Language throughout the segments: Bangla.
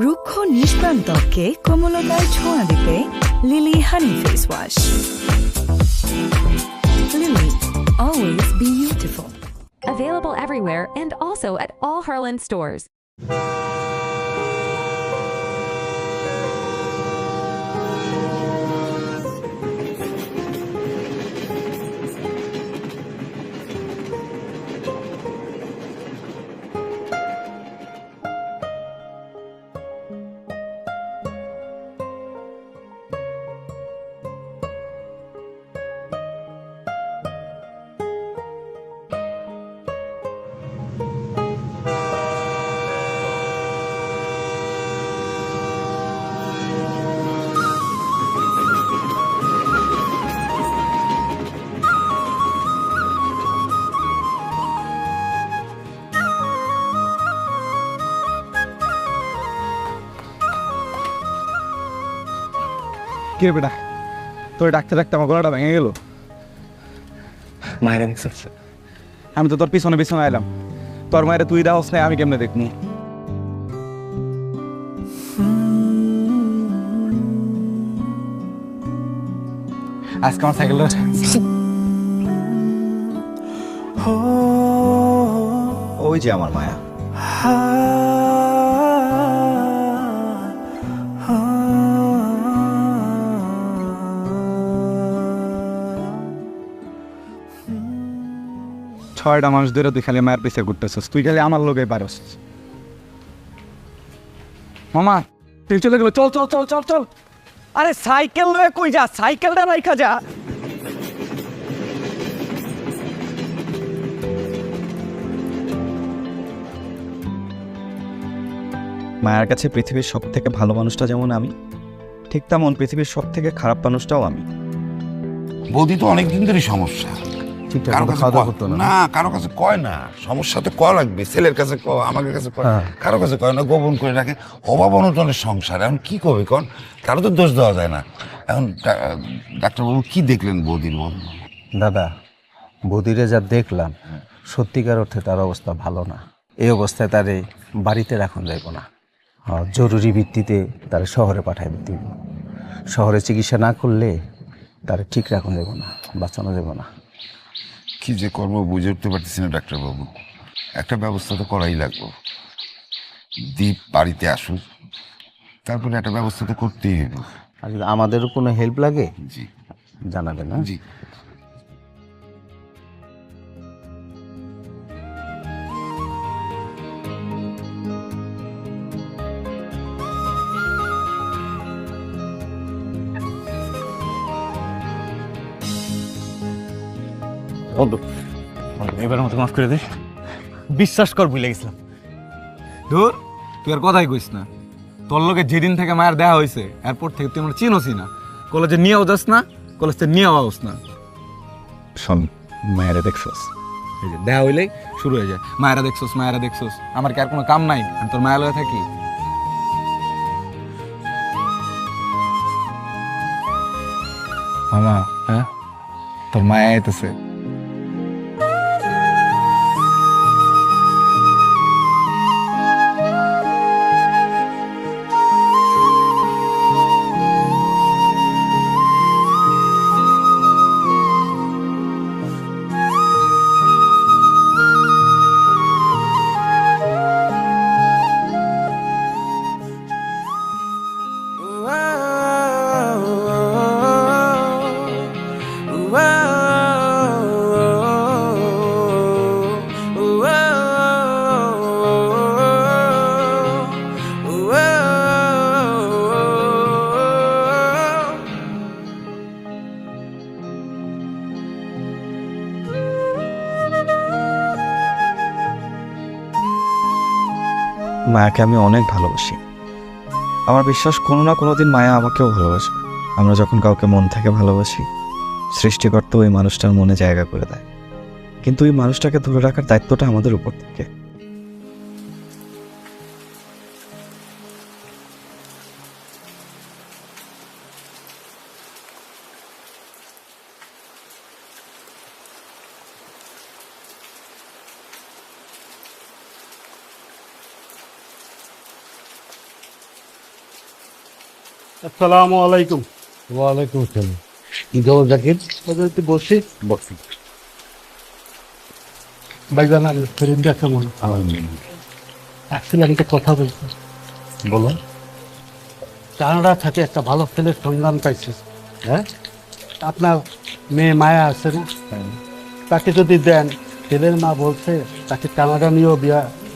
রুক্ষ নিষ্প্রাণ ত্বকে কোমলতার ছোঁয়া দিতে lily honey face wash. Lily, always be beautiful. Available everywhere and also at all Harlan stores. কি রে বেটা, তোর ডাকতে ডাকতে আমার গলাটা ভেঙে গেল। মায়েরা দেখছিস? আমি তো তোর পিছনে পিছনে এলাম, তোর মায়ের তুই দেওয়াস নাই, আমি কেমনে দেখবো? আজকে আমার সাইকেলটা ওই যে আমার মায়া। ছয়টা মানুষ ধরে তুই খালি মায়ের পিছিয়ে ঘুরতেছিস, তুই খালি আমার লোকে পারস। মামা তুই চলে গেল, চল চল চল চল চল। আরে সাইকেল লয়ে কই যা, সাইকেলটা রাইখা যা। মায়ের কাছে পৃথিবীর সব থেকে ভালো মানুষটা যেমন আমি, ঠিক তেমন পৃথিবীর সব থেকে খারাপ মানুষটাও আমি। বৌদি তো অনেকদিন ধরে সমস্যা, কারো কাছে না, কারো কাছে কয় না। সমস্যা তো কয় লাগবে, ছেলের কাছে কয়, আমাদের কাছে কয়, কারো কাছে কয় না, গোপন করে রাখে। অভাব অনটনের সংসার, এখন কি করবে কন? কারো তো দোষ দেওয়া যায় না। এখন ডাক্তারবাবু কি দেখলেন বৌদির? দাদা, বৌদিরে যা দেখলাম, সত্যিকার অর্থে তার অবস্থা ভালো না। এই অবস্থায় তারে বাড়িতে রাখুন যাইব না, জরুরি ভিত্তিতে তারে শহরে পাঠাই দিব। শহরে চিকিৎসা না করলে তারে ঠিক রাখুন যাব না, বাঁচানো যাব না। কি যে করবো বুঝে উঠতে পারতেছি না ডাক্তারবাবু। একটা ব্যবস্থা তো করাই লাগবে। দীপ বাড়িতে আসুক, তারপরে একটা ব্যবস্থা তো করতেই হবে। আর যদি আমাদেরও কোনো হেল্প লাগে জি জানাবেন। না জি। বন্ধু, এবার মতো মাফ করে দে। বিশ্বাস কর, ভুলে গেছিলাম। ধুর, তুই আর কথাই কইস না। তোর লোকে যেদিন থেকে মায়ের দেয়া হয়েছে, এরপর থেকে তুই আমরা চিনোসি না। কলেজে নিয়েও যাস না, কলেজে নিয়েও আস না। শোন, মায়েরা দেখছস? এই যে দেয়া হইলেই শুরু হয়ে যায়, মায়েরা দেখছস, মায়েরা দেখছস। আমার কি আর কোনো কাম নাই? আমি তোর মায়া লয়ে থাকি। মামা, হ্যাঁ, তোর মায়া আইতেছে। মায়াকে আমি অনেক ভালোবাসি। আমার বিশ্বাস কোনো না কোনো দিন মায়া আমাকেও ভালোবাসবে। আমরা যখন কাউকে মন থেকে ভালোবাসি, সৃষ্টিকর্তা ওই মানুষটার মনে জায়গা করে দেয়। কিন্তু ওই মানুষটাকে ধরে রাখার দায়িত্বটা আমাদের উপর থাকে। আসসালামু আলাইকুম। ওয়ালাইকুম আসসালাম। কি খবর জাকির? একটু বসি। বসি। ভাইজান আমি ফেরিন্দা কেমন? আসলে একটা কথা বলছি। বলো। কানাডা থেকে একটা ভালো ছেলের সন্ধান পাইছে। হ্যাঁ, আপনার মেয়ে মায়া আছে না, তাকে যদি দেন, ছেলের মা বলছে তাকে কানাডা নিয়েও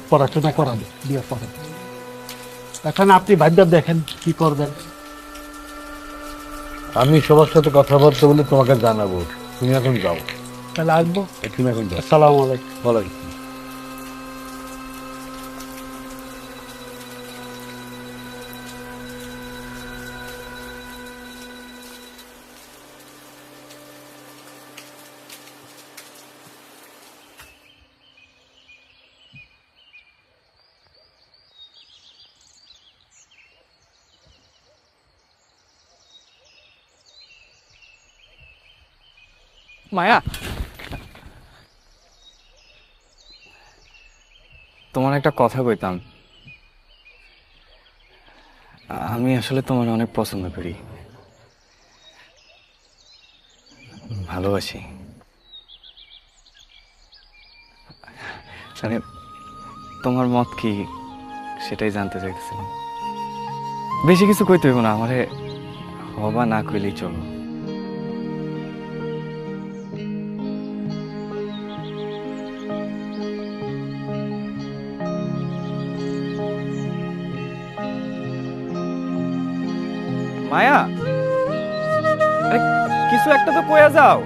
পড়াশোনা করাবে, বিয়ে করাবে। এখন আপনি ভাবনা দেখেন কি করবেন। আমি সবার সাথে কথাবার্তা বলে তোমাকে জানাবো। তুমি এখন যাও। তাহলে আসবো। তুমি এখন যাও। আসসালামু আলাইকুম। ওয়ালাইকুম। মায়া, তোমার একটা কথা কইতাম। আমি আসলে তোমার অনেক পছন্দ করি, ভালোবাসি। মানে তোমার মত কি সেটাই জানতে চাইতেছিলাম। বেশি কিছু কইতে হইব না, আমারে হবা না কইলেই চলো। মায়া, আরে কিছু একটা তো কইয়া যাও।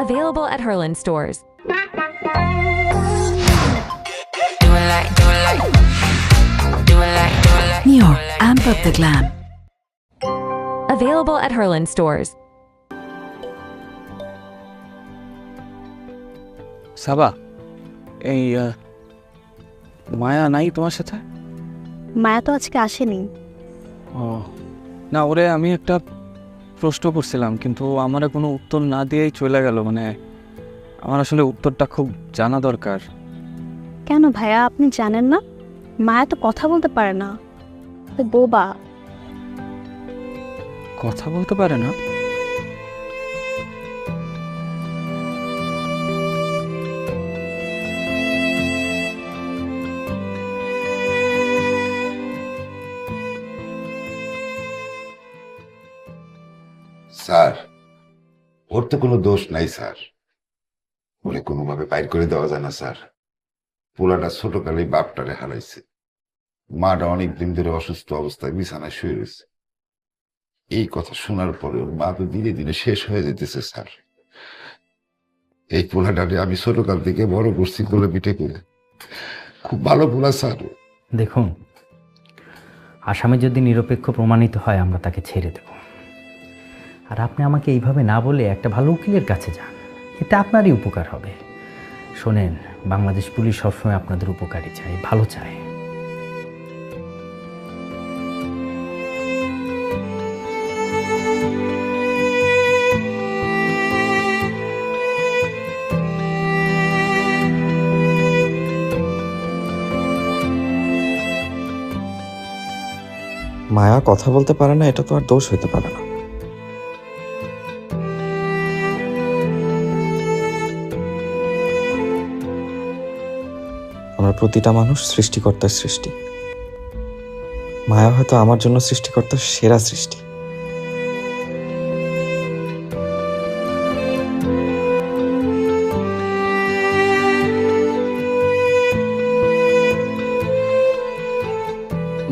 Available at Herland stores. New York, amp up the glam. Available at Herland stores. সাবা, এই মায়া নাই তোমার সাথে? মায়া তো আজকে আসেনি। ও না, ওরে আমি একটা প্রশ্ন করছিলাম, কিন্তু আমার কোনো উত্তর না দিয়েই চলে গেল। মানে আমার আসলে উত্তরটা খুব জানা দরকার। কেন ভাইয়া, আপনি জানেন না? মায়া তো কথা বলতে পারে না, তো বোবা। কথা বলতে পারে না? স্যার, ওর তো কোনো দোষ নাই স্যার। ওরে কোনোভাবে বাইর করে দেওয়া যায় না স্যার। পোলাটা ছোটকালেই বাপটারে হারাইছে। মাটা অনেক দিন ধরে অসুস্থ অবস্থায় বিছানায় শুয়ে রয়েছে। এই কথা শোনার পরে ওর মা তো ধীরে ধীরে শেষ হয়ে যেতেছে স্যার। এই পোলাটাকে আমি ছোটকাল থেকে বড় করছি কোলে পিঠে করে। খুব ভালো পোলা স্যার। দেখুন, আসামি যদি নিরপেক্ষ প্রমাণিত হয় আমরা তাকে ছেড়ে দেব। আর আপনি আমাকে এইভাবে না বলে একটা ভালো উকিলের কাছে যান, এতে আপনারই উপকার হবে। শোনেন, বাংলাদেশ পুলিশ সবসময় আপনাদের উপকারী চায়, ভালো চায়। মায়া কথা বলতে পারে না, এটা তো আর দোষ হইতে পারে না। আমরা প্রতিটা মানুষ সৃষ্টিকর্তার সৃষ্টি। মায়া হয়তো আমার জন্য সৃষ্টিকর্তার সেরা সৃষ্টি।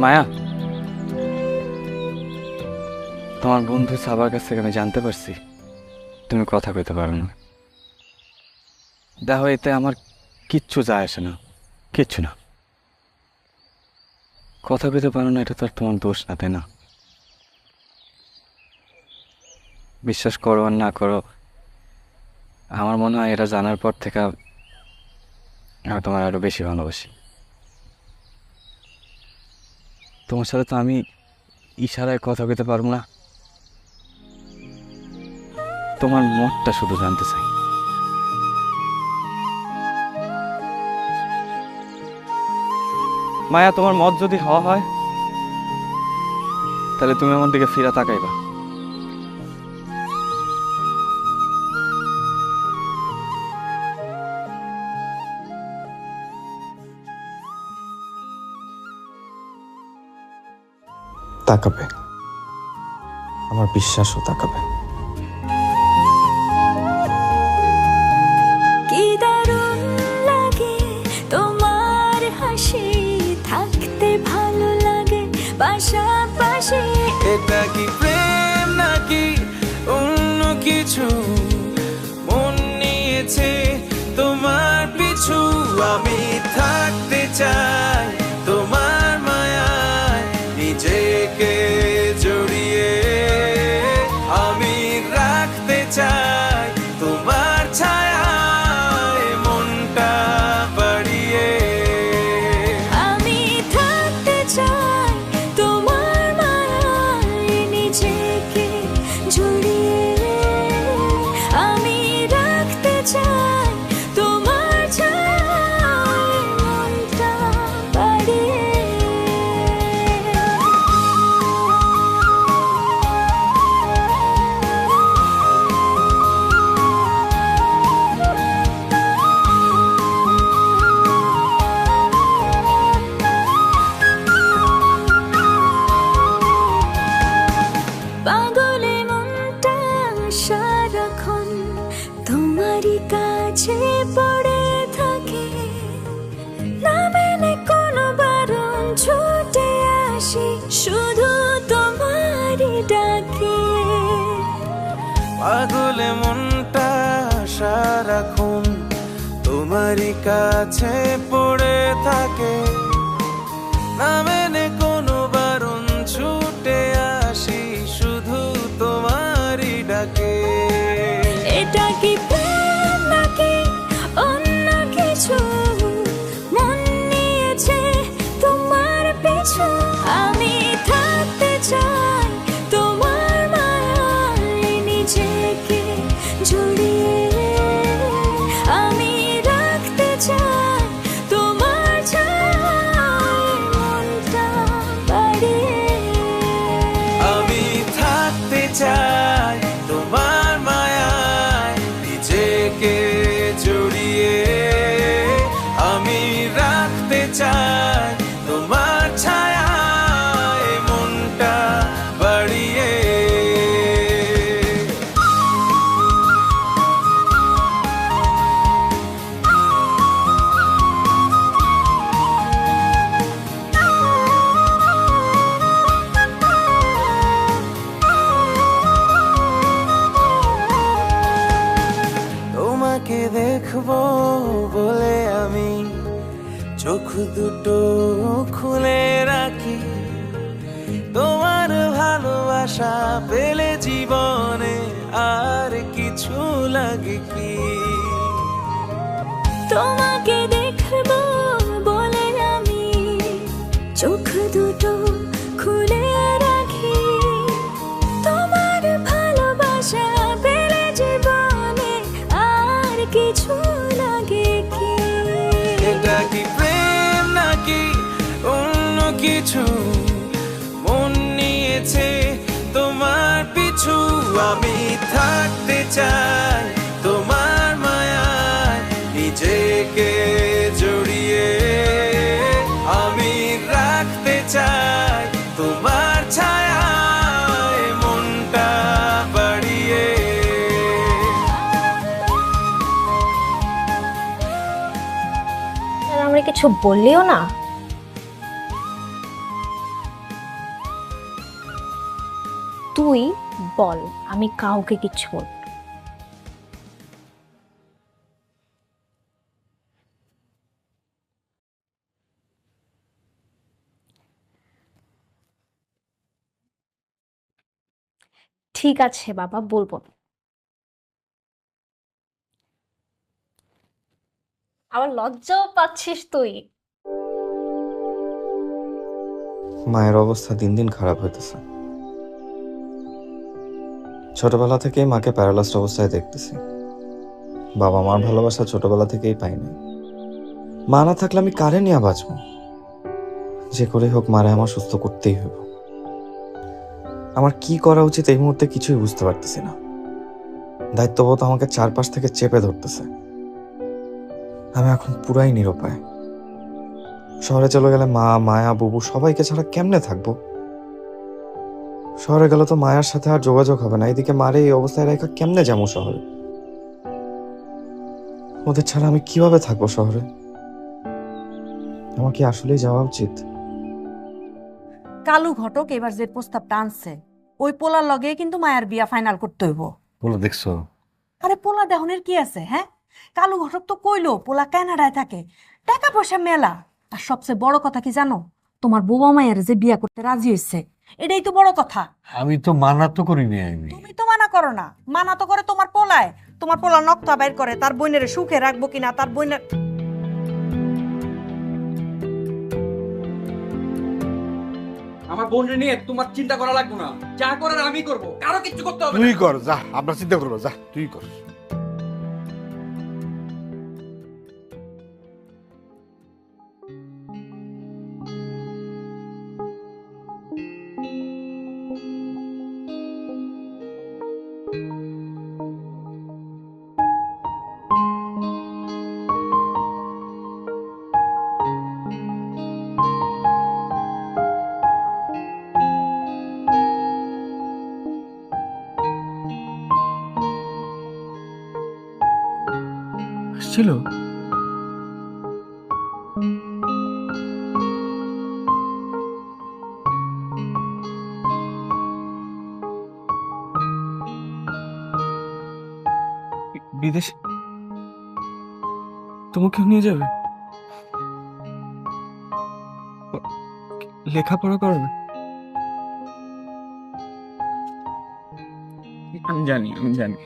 মায়া, তোমার বন্ধু সাবার কাছ থেকে আমি জানতে পারছি তুমি কথা কইতে পারো না। দেখো, এতে আমার কিচ্ছু যায় আসে না, কিচ্ছু না। কথা কইতে পারো না, এটা তো আর তোমার দোষ না, তাই না? বিশ্বাস করো আর না করো, আমার মনে হয় এটা জানার পর থেকে আমি তোমার আরো বেশি ভালোবাসি। তোমার সাথে তো আমি ইশারায় কথা কইতে পারবো না, তোমার মতটা শুধু জানতে চাই। মায়া, তোমার মত যদি হওয়া হয় তাহলে তুমি আমার দিকে ফিরা তাকাইবা। তাকাবে, আমার বিশ্বাসও তাকাবে। কি দারুণ লাগে তোমার হাসি, থাকতে ভালো লাগে পাশাপাশি। এটা কি প্রেম নাকি অন্য কিছু? মন নিয়েছে তোমার পিছু। আমি থাকতে চাই তোমার মায়ায়, নিজেকে জড়িয়ে। আমি রাখতে চাই তোমার ছায়ায় মনটা বাড়িয়ে। আমি থাকতে চাই তোমার মায়ায়, নিজেকে জড়িয়ে। আমি রাখতে চাই তোমার ছায়ায় মনটা বাড়িয়ে। পাগলে মনটা সারাক্ষণ তোমারই কাছে পড়ে থাকে। না মেনে কোনো বারণ ছুটে আসি, শুধু তোমারই ডাকে। পাগলে মনটা সারাক্ষণ তোমারই কাছে পড়ে থাকে। না মেনে কোনো বারণ ছুটে আসি, শুধু তোমারই ডাকে। এটা কি প্রেম নাকি অন্য কিছু? মন নিয়েছে তোমার পিছু। আমি থাকতে চাই তোমার মায়ায়, নিজেকে জড়িয়ে। আমি রাখতে চাই তোমার ছায়ায় মনটা বাড়িয়ে। আমি থাকতে চাই তোমার মায়ায়, নিজেকে জড়িয়ে। আমি রাখতে চাই তোমার ছায়ায় চোখ দুটো খুলে রাখি, তোমার ভালোবাসা পেলে জীবনে আর কিছু লাগে কি? তোমাকে দেখবো বলে আমি চোখ দুটো খুলে রাখি, তোমার ভালোবাসা পেলে জীবনে আর কিছু লাগে কি? এটা কি প্রেম নাকি অন্য কিছু? মন নিয়েছে তোমার পিছু, আমি থাকতে চাই তোমার মায়ায় নিজেকে জড়িয়ে, আমি রাখতে চাই তোমার ছায়ায় মনটা বাড়িয়ে। আমরা কিছু বললিও না। তুই বল, আমি কাউকে কিছু বল। ঠিক আছে বাবা, বলবো না। আবার লজ্জাও পাচ্ছিস তুই? মায়ের অবস্থা দিন দিন খারাপ হইতেছে। ছোটবেলা থেকেই মাকে প্যারালাইজড অবস্থায় দেখতেছি। বাবা মার ভালোবাসা ছোটবেলা থেকেই পাই নাই। মা না থাকলে আমি কারে নিয়ে বাঁচবো? যে করে হোক মারে আমার সুস্থ করতেই হইব। আমার কি করা উচিত এই মুহূর্তে কিছুই বুঝতে পারতেছি না। দায়িত্ববোধ আমাকে চারপাশ থেকে চেপে ধরতেছে। আমি এখন পুরাই নিরুপায়। শহরে চলে গেলে মা, মায়া, বুবু সবাইকে ছাড়া কেমনে থাকবো? শহরে গেলে তো মায়ার সাথে আর যোগাযোগ হবে না। এদিকে মারে এই অবস্থায় রেখা কেমনে যাবো শহরে? ওদের ছাড়া আমি কিভাবে থাকবো শহরে? আমার কি আসলেই যাওয়া উচিত? কালু ঘটক এবার যে প্রস্তাবটা আনছে ওই পোলার লগে কিন্তু মায়ের বিয়া ফাইনাল করতে হইব। পোলা দেখছো? আরে পোলা দেহনের কি আছে? হ্যাঁ, কালু ঘটক তো কইলো পোলা কানাডায় থাকে, টাকা পয়সা মেলা। আর সবচেয়ে বড় কথা কি জানো? তোমার বৌমা মায়ের যে বিয়া করতে রাজি হয়েছে, এটাই তো বড় কথা। আমি তো মানা তো করিনি। আমি তুমি তো মানা করো না, মানা তো করে তোমার পোলায়। তোমার পোলা নক্তা বাইর করে তার বোনের সুখে রাখবো কিনা, তার বোনের। আমার বোন নিয়ে তোমার চিন্তা করা লাগবে না, যা করার আমি করব, কারো কিছু করতে হবে না। তুই কর, যা, আপনার চিন্তা করবো, যা তুই কর। ছিল বিদেশে তোমাকেও নিয়ে যাবে, লেখাপড়া করবে। আমি জানি, আমি জানি।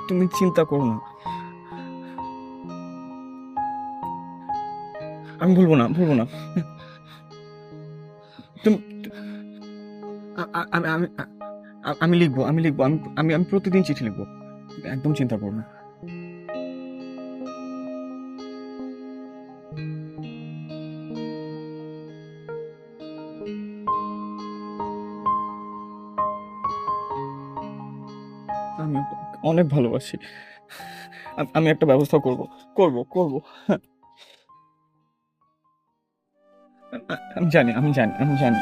তুমি চিন্তা করো না, আমি বলবো না, বলবো না। তুমি আমি আমি লিখবো, আমি লিখবো, আমি আমি প্রতিদিন চিঠি লিখবো, একদম চিন্তা করো না। আমি অনেক ভালোবাসি, আমি একটা ব্যবস্থা করব, করব, করব। আমি জানি, আমি জানি, আমি জানি।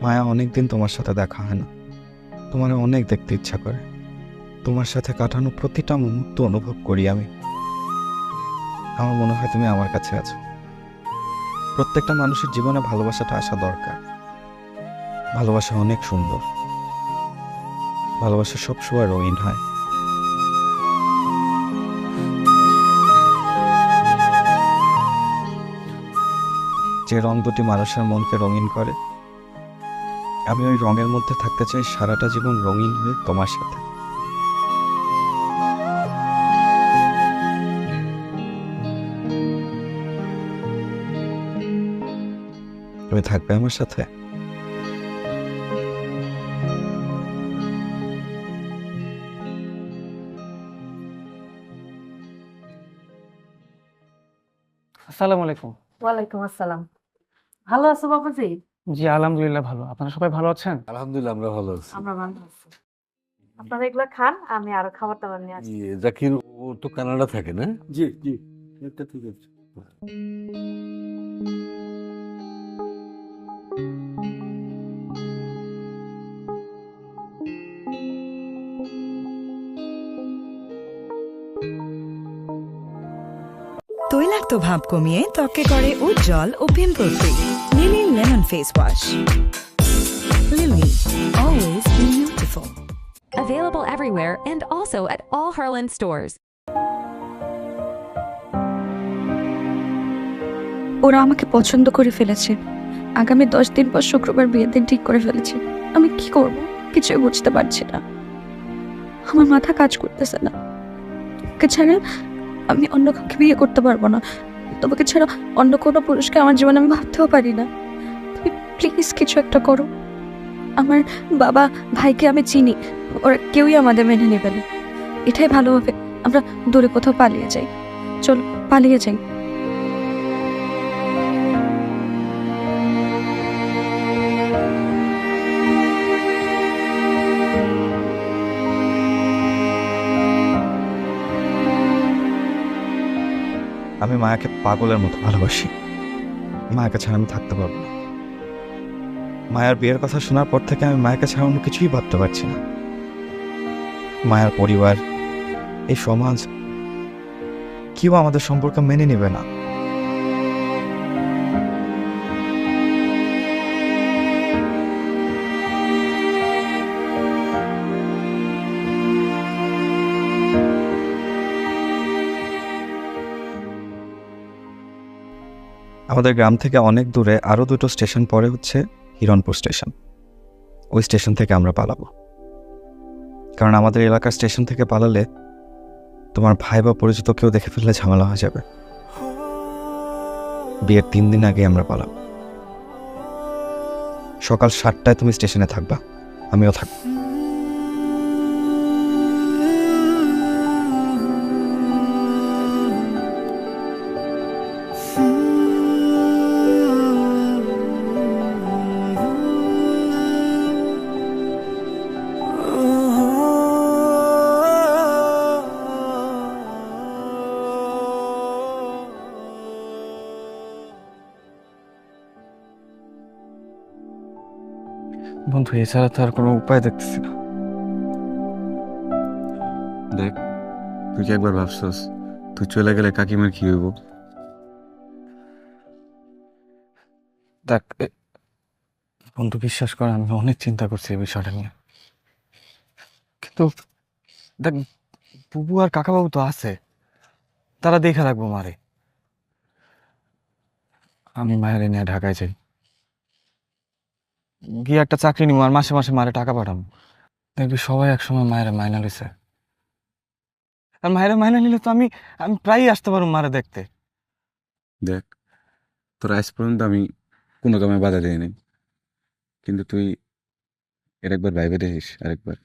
মায়া, অনেকদিন তোমার সাথে দেখা হয় না, তোমার অনেক দেখতে ইচ্ছা করে। তোমার সাথে কাটানো প্রতিটা মুহূর্ত অনুভব করি আমি। আমার মনে হয় তুমি আমার কাছে আছো। প্রত্যেকটা মানুষের জীবনে ভালোবাসাটা আসা দরকার। ভালোবাসা অনেক সুন্দর, ভালোবাসা সবসময় রঙিন হয়। যে রং দুটি মানুষের মনকে রঙিন করে, আমি ওই রঙের মধ্যে থাকতে চাই সারাটা জীবন রঙিন হয়ে তোমার সাথে। তুমি থাকবে আমার সাথে? আসসালামু আলাইকুম। ওয়ালাইকুম আসসালাম। ভালো আছো বাবাজি? জি আলহামদুলিল্লাহ ভালো। আপনারা সবাই ভালো আছেন? আলহামদুলিল্লাহ আমরা ভালো আছি। আমরা ভালো আছি। আপনারা এগুলো খান, আমি আরো খাবার দাবার নিয়ে আসছি। জাকির ও তো কানাডা থাকে না? জি জি, এটা ঠিক আছে। তৈলাক্ত ভাব কমিয়ে ত্বকে করে উজ্জ্বল ও pimple free. Lily lemon face wash. Lily, always beautiful. Available everywhere and also at all Harlan stores. ওরা আমাকে পছন্দ করে ফেলেছে। আগামী 10 দিন পর শুক্রবার বিয়ের দিন ঠিক করে ফেলেছে। আমি কি করব কিছুই বুঝতে পারছি না। আমার মাথা কাজ করতেছে না। তোমাকে ছাড়া আমি অন্য কাউকে বিয়ে করতে পারবো না। তোমাকে ছাড়া অন্য কোনো পুরুষকে আমার জীবনে আমি ভাবতেও পারি না। তুমি প্লিজ কিছু একটা করো। আমার বাবা ভাইকে আমি চিনি, ওরা কেউই আমাদের মেনে নেবে না। এটাই ভালো হবে আমরা দূরে কোথাও পালিয়ে যাই। চলো পালিয়ে যাই। আমি মায়াকে পাগলের মতো ভালোবাসি। মায়াকে ছাড়া আমি থাকতে পারবো না। মায়ার বিয়ের কথা শোনার পর থেকে আমি মায়াকে ছাড়া অন্য কিছুই ভাবতে পারছি না। মায়ার পরিবার, এই সমাজ কেউ আমাদের সম্পর্ক মেনে নেবে না। আমাদের গ্রাম থেকে অনেক দূরে আরো 2টো স্টেশন পরে হচ্ছে হিরণপুর স্টেশন। ওই স্টেশন থেকে আমরা পালাবো, কারণ আমাদের এলাকার স্টেশন থেকে পালালে তোমার ভাই বা পরিচিত কেউ দেখে ফেললে ঝামেলা হয়ে যাবে। বিয়ের 3 দিন আগে আমরা পালাবো। সকাল 7টায় তুমি স্টেশনে থাকবা, আমিও থাকবো। বন্ধু, এছাড়া তো আর কোনো উপায় দেখতেছি না। দেখ, তুই কি একবার ভাবছস তুই চলে গেলে কাকিমার কি হইব? দেখ বন্ধু, বিশ্বাস কর আমি অনেক চিন্তা করছি এই বিষয়টা নিয়ে, কিন্তু দেখ বুবু আর কাকাবাবু তো আছে, তারা দেখে রাখবো মারে। আমি মায়ের নিয়ে ঢাকায় যাই, গিয়ে একটা চাকরি নিব আর মাসে মাসে মারে টাকা পাঠাবো। দেখবি সবাই একসময় মায়ের মাইনা লইছে, আর মায়ের মাইনা নিলে তো আমি প্রায়ই আসতে পারবো মারে দেখতে। দেখ, তোর আজ পর্যন্ত আমি কোনো কামে বাধা দিই নাই, কিন্তু তুই এর একবার ভাইবে দেখিস। আরেকবার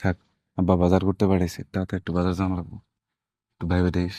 থাক, আব্বা বাজার করতে পারিস, তাতে একটু বাজার জানা লাগবো, একটু ভাইবে দেখিস।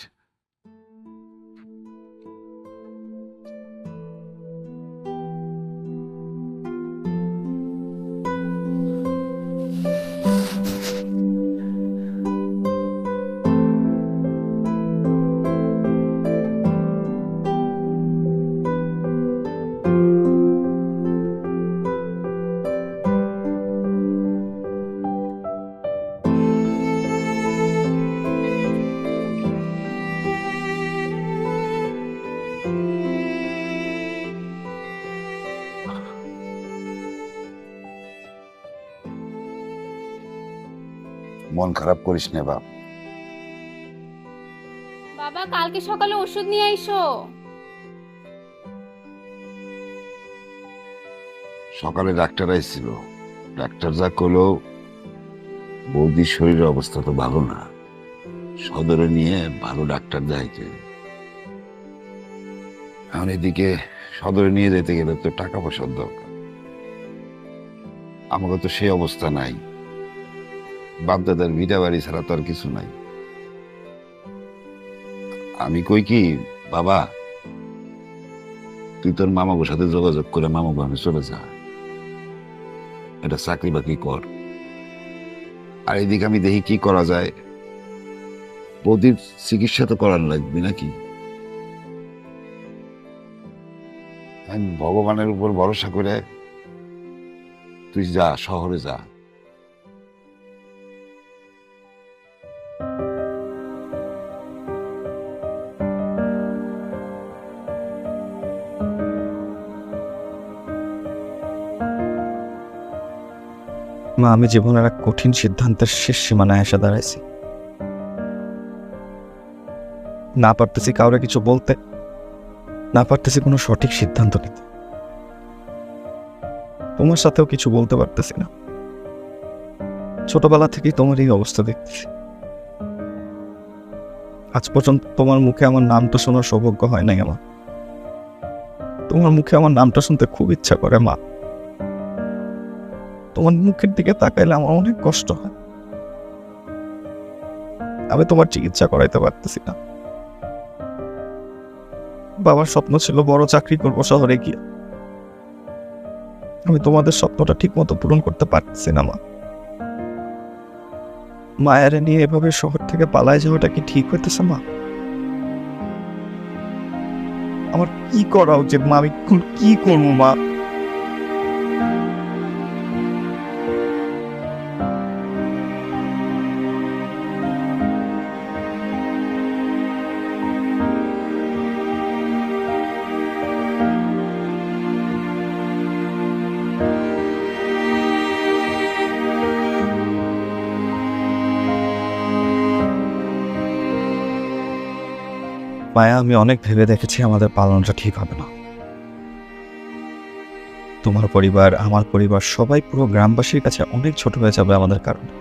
মন খারাপ করিস না বাপ। বাবা কালকে সকালে ওষুধ নিয়ে আইসো। সকালে ডাক্তার আইছিল, ডাক্তার যা কইলো বৌদির শরীরের অবস্থা তো ভালো না, সদরে নিয়ে ভালো ডাক্তার দেখাইতে। এখন এদিকে সদরে নিয়ে যেতে গেলে তো টাকা পয়সার দরকার, আমাকে তো সেই অবস্থা নাই। বাপদাদার ভিটা বাড়ি ছাড়া তো আর কিছু নাই। আমি কই কি বাবা, তুই তোর মামাগুর সাথে যোগাযোগ করে মামাগো আমি চলে যা, এটা চাকরি বাকরি কর। আর এদিকে আমি দেখি কি করা যায়। বৌদির চিকিৎসা তো করার লাগবে নাকি। আমি ভগবানের উপর ভরসা করে তুই যা, শহরে যা। মা, আমি জীবনের এক কঠিন সিদ্ধান্তের শেষ সীমানায় এসে দাঁড়াইছি। না পারতেছি কাউরে কিছু বলতে, না পারতেছি কোনো সঠিক সিদ্ধান্ত নিতে। তোমার সাথেও কিছু বলতে পারতেছি না। ছোটবেলা থেকেই তোমার এই অবস্থা দেখতেছি। আজ পর্যন্ত তোমার মুখে আমার নামটা শোনার সৌভাগ্য হয় নাই আমার। তোমার মুখে আমার নামটা শুনতে খুব ইচ্ছা করে মা। তোমার মুখের দিকে তাকাইলে আমার অনেক কষ্ট হয়। আমি তোমার চিকিৎসা করাইতে পারতেছি না। বাবার স্বপ্ন ছিল বড় চাকরি করবো শহরে গিয়ে। আমি তোমাদের স্বপ্নটা ঠিক মতো পূরণ করতে পারতেছি না মা। মায়ের নিয়ে এভাবে শহর থেকে পালায় যাওয়াটা কি ঠিক হইতেছে মা? আমার কি করা উচিত মা? আমি কি করবো মা? মায়া, আমি অনেক ভেবে দেখেছি আমাদের পালনটা ঠিক হবে না। তোমার পরিবার, আমার পরিবার, সবাই পুরো গ্রামবাসীর কাছে অনেক ছোট হয়ে যাবে আমাদের কারণে।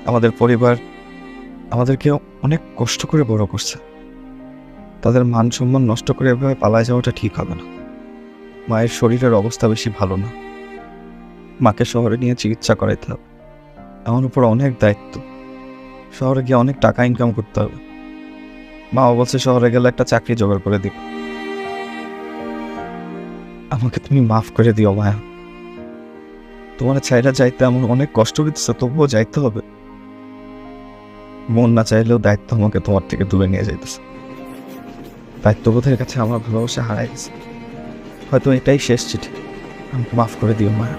আমাদের পরিবার আমাদেরকে অনেক কষ্ট করে বড় করছে। তাদের মান সম্মান নষ্ট করে এভাবে পালায় যাওয়াটা ঠিক হবে না। মায়ের শরীরের অবস্থা বেশি ভালো না। মাকে শহরে নিয়ে চিকিৎসা করাইতে হবে। আমার উপর অনেক দায়িত্ব। শহরে গিয়ে অনেক টাকা ইনকাম করতে হবে। মা বলছে শহরে গেলে একটা চাকরি জোগাড় করে দিব। আমাকে তুমি মাফ করে দিও মায়া। তোমার চাইরা যাইতে আমার অনেক কষ্ট হইতেছে, তবুও যাইতে হবে। মন না চাইলেও দায়িত্ব আমাকে তোমার থেকে দূরে নিয়ে যাইতেছে। দায়িত্ববোধের কাছে আমার ভালোবাসা হারাই গেছে। হয়তো এটাই শেষ চিঠি। আমাকে মাফ করে দিও মায়া।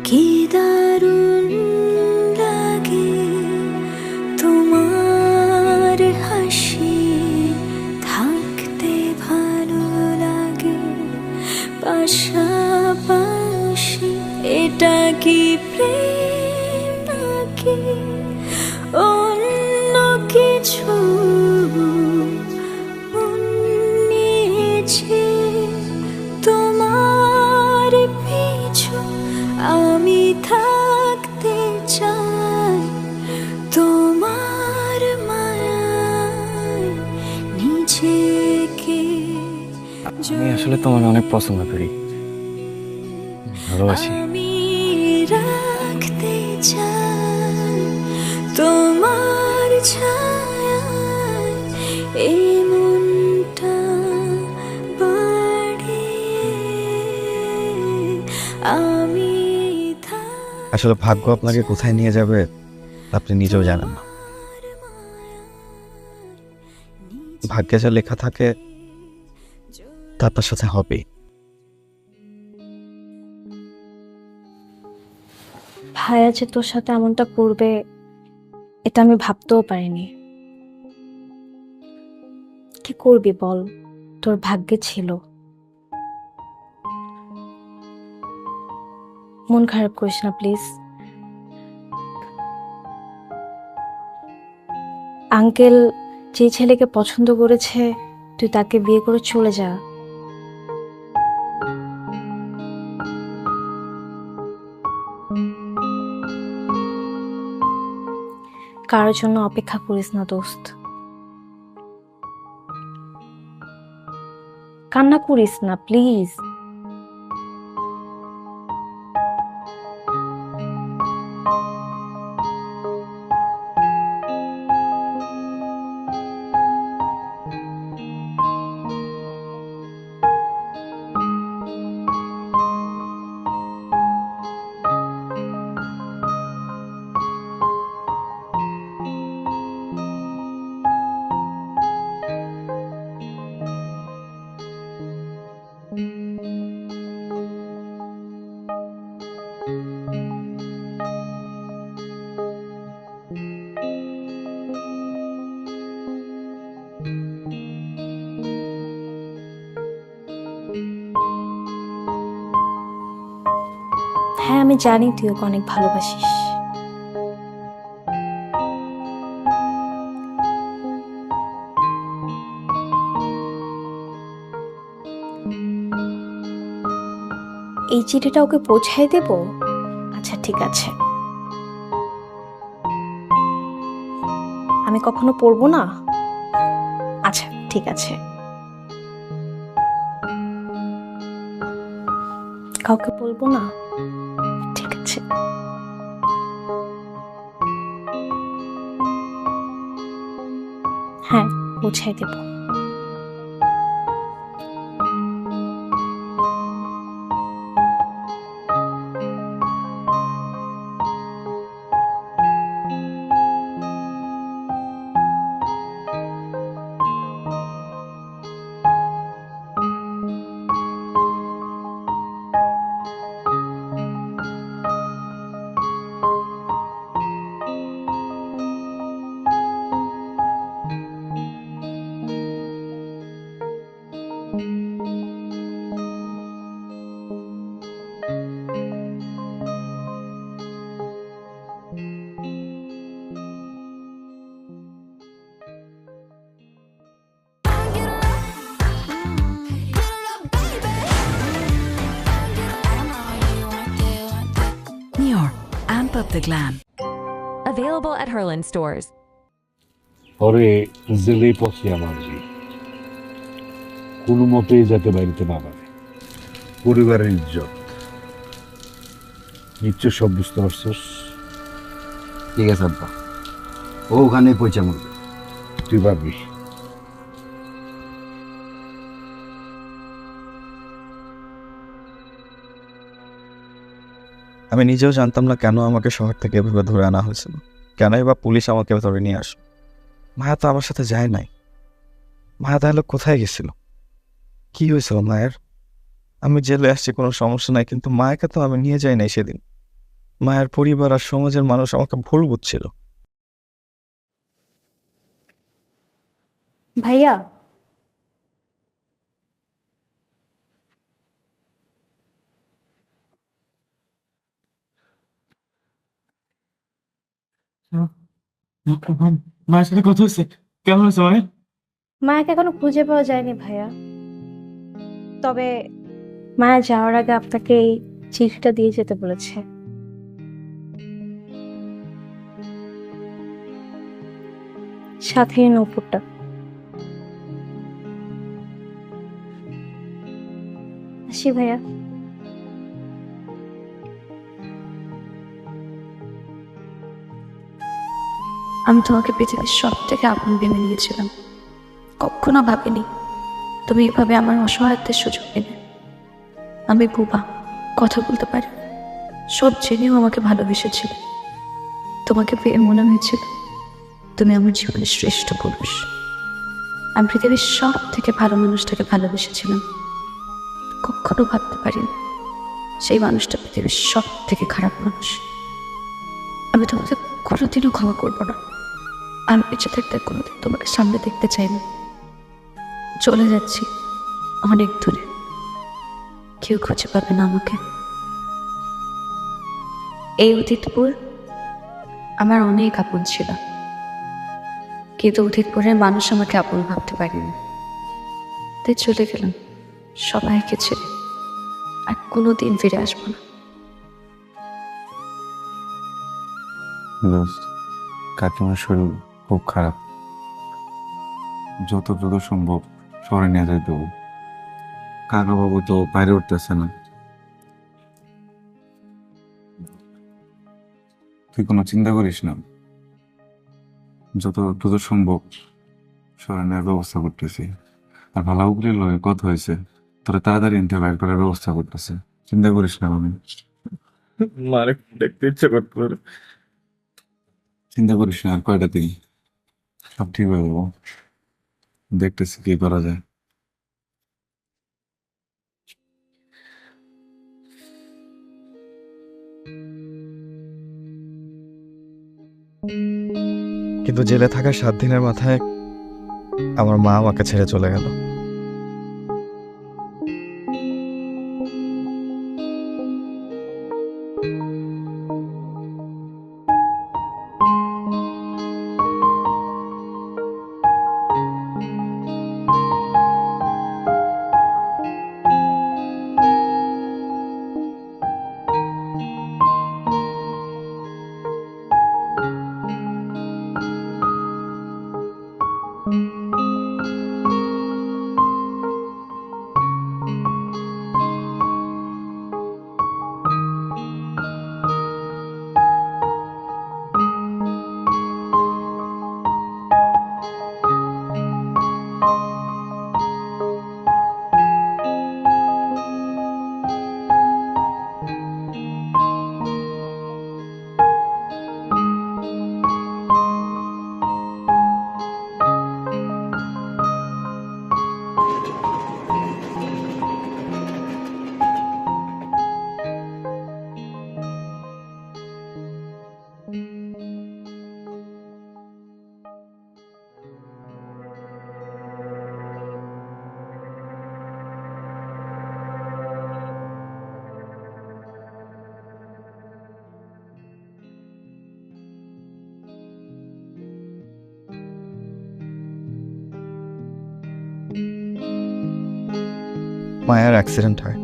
কি দারুণ লাগে তোমার হাসি, থাকতে ভালো লাগে পাশাপাশি। এটা কি প্রেম নাকি অন্য কিছু? মন নিয়েছে তোমার পিছু, আমি থাকতে চাই তোমার মায়ায় নিজেকে। আমি আসলে তোমাকে অনেক পছন্দ করি, ভালোবাসি। আমি রাখতে চাই তোমার ছায়ায় এই মনটা বাড়িয়ে। আমি আসলে ভাগ্য আপনাকে কোথায় নিয়ে যাবে আপনি নিজেও জানেন না। ভাগ্যে যা লেখা থাকে তা আপনার সাথে হবে। ভাইয়া যে তোর সাথে এমনটা করবে এটা আমি ভাবতেও পারিনি। কি করবি বল, তোর ভাগ্যে ছিল। মন খারাপ করিস না প্লিজ। আঙ্কেল যে ছেলেকে পছন্দ করেছে তুই তাকে বিয়ে করে চলে যা। কারোর জন্য অপেক্ষা করিস না দোস্ত। কান্না করিস না প্লিজ। হ্যাঁ আমি জানি তুই ওকে অনেক ভালোবাসিস। এই চিঠিটা ওকে পৌঁছাই দেব? আচ্ছা ঠিক আছে। আমি কখনো পড়বো না? আচ্ছা ঠিক আছে। কাউকে বলবো না? ঠিক আছে। হ্যাঁ পৌঁছাই দেব। Amp up the glam. Available at Herland stores. পরে জেলেই পচিয়া মারবি, কোনো মতেই যাতে বাড়িতে না পারে। পরিবারের ইজ্জত নিশ্চয় সব বুঝতে পারছস। ঠিক আছে আব্বা, ও ওখানে পৌঁছে মরবে। তুই পারবি। আমি নিজেও জানতাম না কেন আমাকে শহর থেকে এভাবে ধরে আনা হয়েছিল, কেনই বা পুলিশ আমাকে ধরে নিয়ে আসলো। মায়া তো আমার সাথে যায় নাই। মায়া তাহলে কোথায় গেছিল? কি হয়েছিল মায়ের? আমি জেলে আসছি, কোনো সমস্যা নাই, কিন্তু মায়াকে তো আমি নিয়ে যাই নাই সেদিন। মায়ের পরিবার আর সমাজের মানুষ আমাকে ভুল বুঝছিল। ভাইয়া, মায়ের সাথে কথা হয়েছে? কেমন হয়েছে মায়ের? মায়াকে এখনো খুঁজে পাওয়া যায়নি ভাইয়া, তবে মায়া যাওয়ার আগে আপনাকে এই চিঠিটা দিয়ে যেতে বলেছে। সাথে এই নূপুরটা। আসি ভাইয়া। আমি তোমাকে পৃথিবীর সব থেকে আপন ভেবে নিয়েছিলাম। কখনো ভাবিনি তুমি এভাবে আমার অসহায়ত্বের সুযোগ নেবে। আমি বোবা, কথা বলতে পারি, সব জেনেও আমাকে ভালোবেসেছিল। তোমাকে পেয়ে মনে হয়েছিল তুমি আমার জীবনের শ্রেষ্ঠ পুরুষ। আমি পৃথিবীর সব থেকে ভালো মানুষটাকে ভালোবেসেছিলাম। কখনো ভাবতে পারিনি সেই মানুষটা পৃথিবীর সব থেকে খারাপ মানুষ। আমি তোমাকে কোনোদিনও ক্ষমা করবো না। আমি বেঁচে থাকতে কোনোদিন তোমাকে সামনে দেখতে চাই না। চলে যাচ্ছি অনেক দূরে, কেউ খুঁজে পাবে না আমাকে। এই অতীতপুর আমার অনেক আপন ছিল, কিন্তু অতীতপুরের মানুষ আমাকে আপন ভাবতে পারিনি। তাই চলে গেলাম সবাইকে ছেড়ে, আর কোনোদিন ফিরে আসবো না। দোস্ত, কাকিমার শরীর খুব খারাপ, যত দ্রুত সম্ভব শহরে নিয়ে যাই দেবো। কাকা বাবু তো বাইরে উঠতেছে না। তুই কোনো চিন্তা করিস না, যত দ্রুত সম্ভব শহরে নেওয়ার ব্যবস্থা করতেছি। আর ভালো উগলির লগে কথা হয়েছে, তোরা তাড়াতাড়ি এনতে বাইর করার ব্যবস্থা করতেছে। চিন্তা করিস না। আমি মারে দেখতে ইচ্ছে করতে, চিন্তা করিস না। আর কয়টা দিন সব ঠিক হয়ে যাবো, দেখতেছি কি করা যায়। কিন্তু জেলে থাকার 7 দিনের মাথায় আমার মা আমাকে ছেড়ে চলে গেল। মায়ার অ্যাক্সিডেন্ট হয়।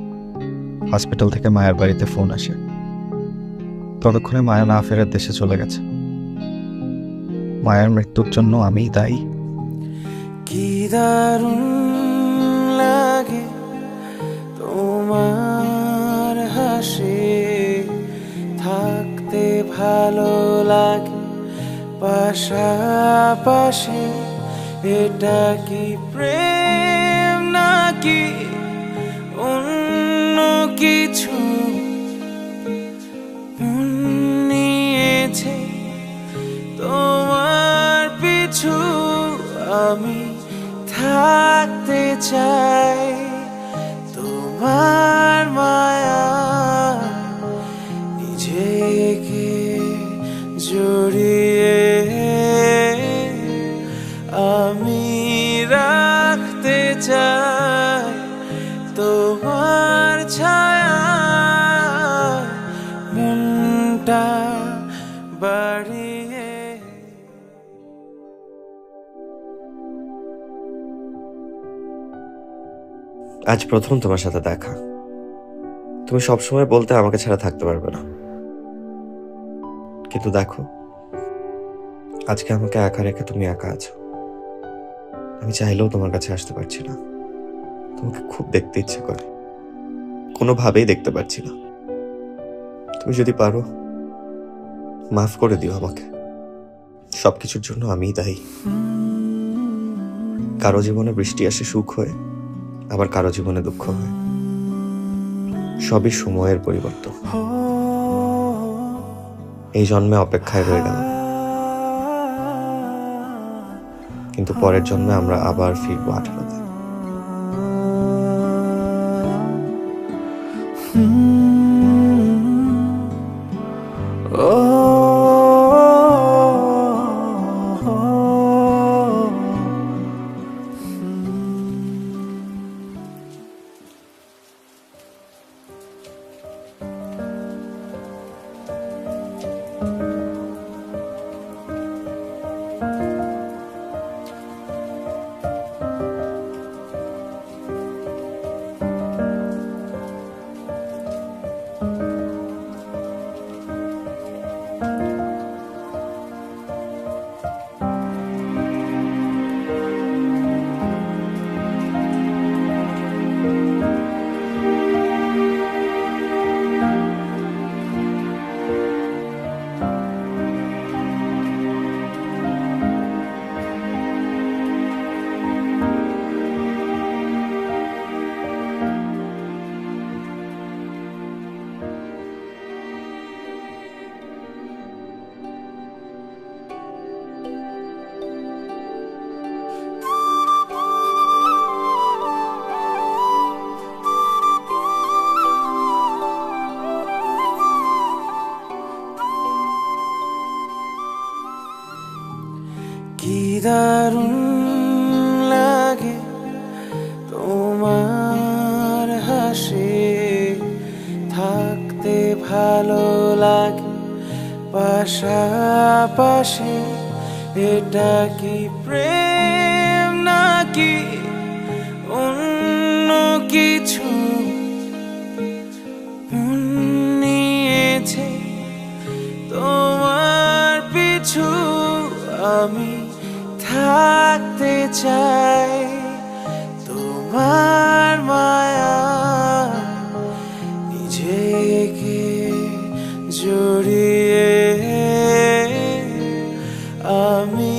হসপিটাল থেকে মায়ের বাড়িতে ফোন আসে, ততক্ষণে মায়া না ফেরার দেশে চলে গেছে। মায়ের মৃত্যুর জন্য আমিই দায়ী। কি দারুণ লাগে তোমার হাসি, থাকতে ভালো লাগে পাশাপাশি। এটা কি প্রেম নাকি অন্য কিছু? মন নিয়েছে তোমার পিছু, আমি থাকতে চাই তোমার মায়া, নিজেকে জড়িয়ে আমি রাখতে চাই তোমার ছায়া, মনটা বাড়িয়ে। আজ প্রথম তোমার সাথে দেখা। তুমি সবসময় বলতে আমাকে ছাড়া থাকতে পারবে না, কিন্তু দেখো আজকে আমাকে একা রেখে তুমি একা আছো। আমি চাইলেও তোমার কাছে আসতে পারছি না। তোমাকে খুব দেখতে ইচ্ছে করে, কোনোভাবেই দেখতে পারছি না। তুমি যদি পারো মাফ করে দিও আমাকে। সবকিছুর জন্য আমিই দায়ী। কারো জীবনে বৃষ্টি আসে সুখ হয়ে, আবার কারো জীবনে দুঃখ হয়। সবই সময়ের পরিবর্তন। এই জন্মে অপেক্ষায় রয়ে গেল, কিন্তু পরের জন্মে আমরা আবার ফিরবো 18তে। কি দারুণ লাগে তোমার হাসি, থাকতে ভালো লাগে পাশাপাশি। এটা কি প্রেম নাকি অন্য কিছু? মন নিয়েছে তোমার পিছু, আমি থাকতে চাই তোমার মায়া, নিজেকে জড়িয়ে আমি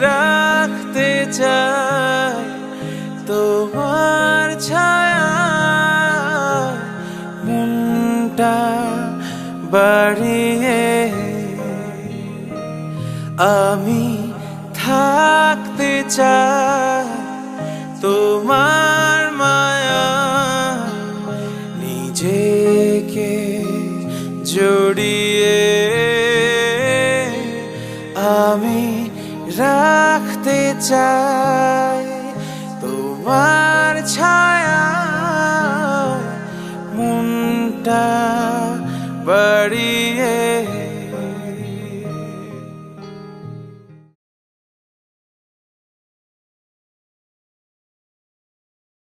রাখতে চাই তোমার ছায়া, মনটা বাড়িয়ে আমি থাকতে চাই তোমার মায়া, নিজেকে জড়িয়ে আমি রাখতে চাই